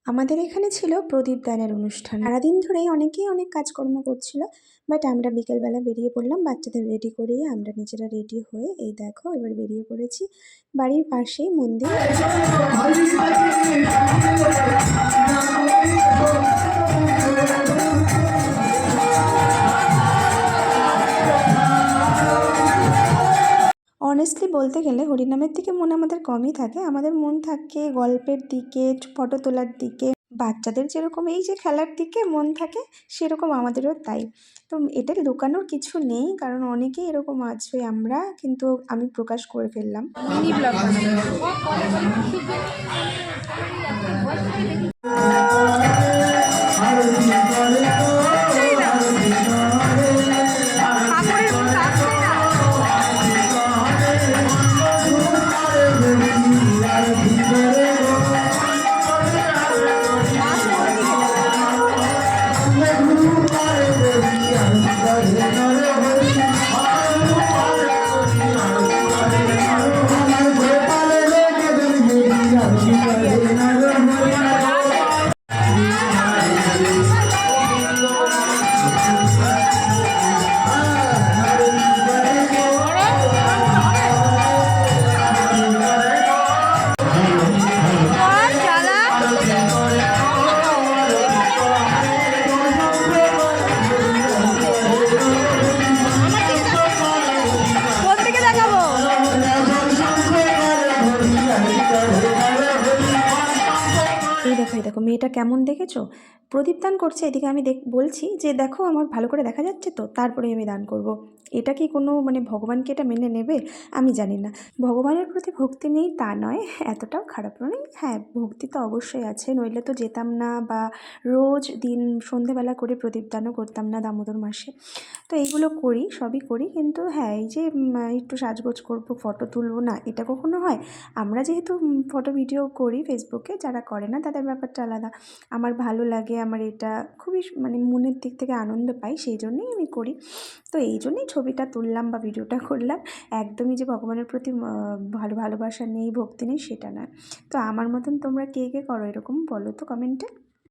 আমাদের এখানে ছিল প্রদীপদানের অনুষ্ঠান। সারাদিন ধরেই অনেকেই অনেক কাজকর্ম করছিল, বাট আমরা বিকেলবেলা বেরিয়ে পড়লাম বাচ্চাদের রেডি করিয়ে। আমরা নিজেরা রেডি হয়ে এই দেখো এবার বেরিয়ে পড়েছি। বাড়ির পাশেই মন্দির। অনেস্টলি বলতে গেলে হরিনামের দিকে মন আমাদের কমই থাকে, আমাদের মন থাকে গল্পের দিকে, ফটো তোলার দিকে। বাচ্চাদের যেরকম এই যে খেলার দিকে মন থাকে, সেরকম আমাদেরও তাই। তো এটা লুকানোর কিছু নেই, কারণ অনেকেই এরকম আছে, আমরা কিন্তু আমি প্রকাশ করে ফেললাম। মিনি ব্লগ এই দেখো মেয়েটা কেমন দেখেছো, প্রদীপ দান করছে, এদিকে আমি বলছি যে দেখো আমার ভালো করে দেখা যাচ্ছে তো, তারপরে আমি দান করব। এটা কি কোনো মানে ভগবানকে এটা মেনে নেবে? আমি জানি না। ভগবানের প্রতি ভক্তি নেই তা নয়, এতটাও খারাপ নয়। হ্যাঁ, ভক্তি তো অবশ্যই আছে, নইলে তো যেতাম না, বা রোজ দিন সন্ধেবেলা করে প্রদীপ দানও করতাম না দামোদর মাসে। তো এইগুলো করি, সবই করি, কিন্তু হ্যাঁ এই যে একটু সাজগোজ করবো, ফটো তুলবো না, এটা কখনো হয়? আমরা যেহেতু ফটো ভিডিও করি ফেসবুকে, যারা করে না তাদের ব্যাপারটা আলাদা। আমার ভালো লাগে, আমার এটা খুবই মানে মনের দিক থেকে আনন্দ পাই, সেই জন্যই আমি করি। তো এই জন্যই ছবিটা তুললাম বা ভিডিওটা করলাম। একদমই যে ভগবানের প্রতি ভালোবাসা নেই, ভক্তি নেই, সেটা নয়। তো আমার মতন তোমরা কে কে করো এরকম, বলো তো কমেন্টে।